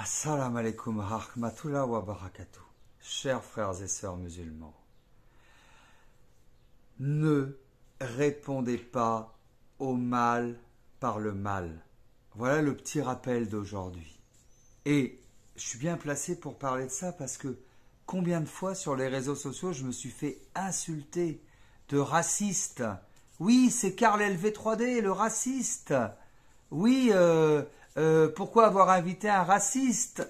Assalamu alaikum rahmatullah wa barakatuh. Chers frères et sœurs musulmans, ne répondez pas au mal par le mal. Voilà le petit rappel d'aujourd'hui. Et je suis bien placé pour parler de ça parce que combien de fois sur les réseaux sociaux je me suis fait insulter de raciste. Oui, c'est Karl LV3D, le raciste. Oui, pourquoi avoir invité un raciste?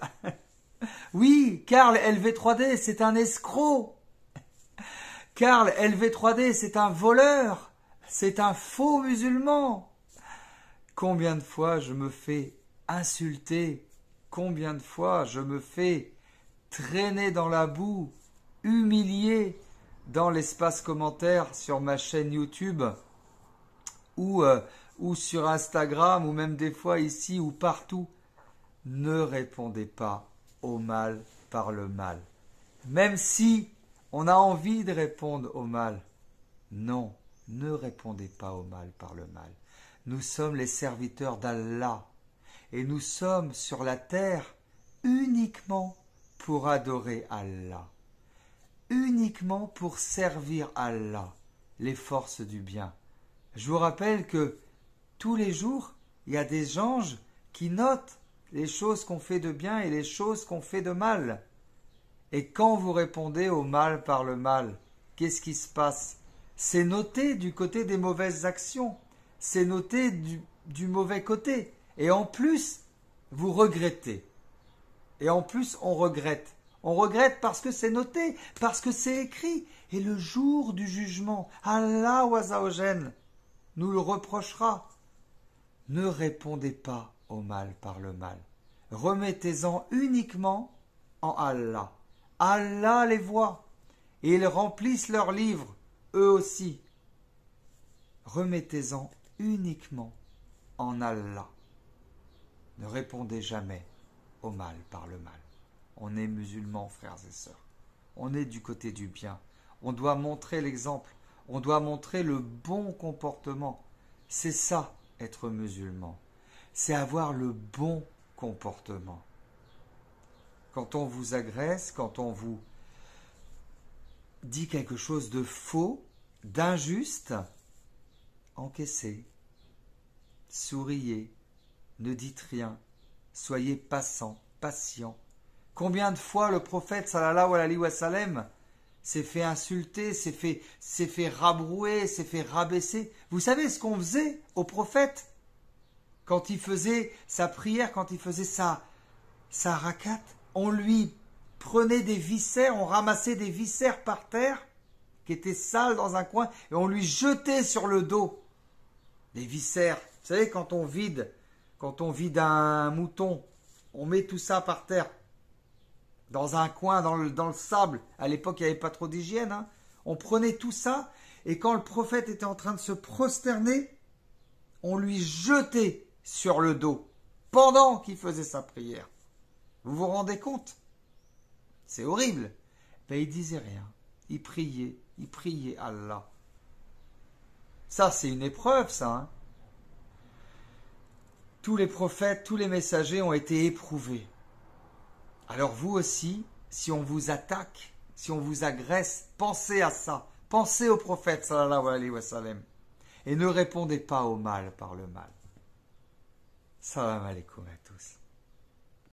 Oui, Karl LV3D, c'est un escroc. Karl LV3D, c'est un voleur. C'est un faux musulman. Combien de fois je me fais insulter? Combien de fois je me fais traîner dans la boue, humilier dans l'espace commentaire sur ma chaîne YouTube ou sur Instagram ou même des fois ici ou partout. Ne répondez pas au mal par le mal. Même si on a envie de répondre au mal. Non, ne répondez pas au mal par le mal. Nous sommes les serviteurs d'Allah et nous sommes sur la terre uniquement pour adorer Allah, uniquement pour servir Allah, les forces du bien. Je vous rappelle que tous les jours, il y a des anges qui notent les choses qu'on fait de bien et les choses qu'on fait de mal. Et quand vous répondez au mal par le mal, qu'est-ce qui se passe? C'est noté du côté des mauvaises actions, c'est noté du mauvais côté. Et en plus, vous regrettez. Et en plus, on regrette. On regrette parce que c'est noté, parce que c'est écrit. Et le jour du jugement, Allah Azzawajal nous le reprochera. Ne répondez pas au mal par le mal. Remettez-en uniquement en Allah. Allah les voit. Et ils remplissent leurs livres, eux aussi. Remettez-en uniquement en Allah. Ne répondez jamais au mal par le mal. On est musulmans, frères et sœurs. On est du côté du bien. On doit montrer l'exemple. On doit montrer le bon comportement. C'est ça, être musulman. C'est avoir le bon comportement. Quand on vous agresse, quand on vous dit quelque chose de faux, d'injuste, encaissez, souriez, ne dites rien, soyez patient. Combien de fois le prophète sallallahu alayhi wa sallam s'est fait insulter, s'est fait rabrouer, s'est fait rabaisser? Vous savez ce qu'on faisait au prophète quand il faisait sa prière, quand il faisait sa rakat? On lui prenait des viscères, on ramassait des viscères par terre qui étaient sales dans un coin et on lui jetait sur le dos des viscères. Vous savez, quand on vide un mouton, on met tout ça par terre dans un coin, dans le sable. À l'époque, il n'y avait pas trop d'hygiène. Hein. On prenait tout ça et quand le prophète était en train de se prosterner, on lui jetait sur le dos pendant qu'il faisait sa prière. Vous vous rendez compte? C'est horrible. Ben, il disait rien. Il priait Allah. Ça, c'est une épreuve, ça. Hein. Tous les prophètes, tous les messagers ont été éprouvés. Alors vous aussi, si on vous attaque, si on vous agresse, pensez à ça. Pensez au prophète, sallallahu alayhi wa sallam. Et ne répondez pas au mal par le mal. Salam alaikum.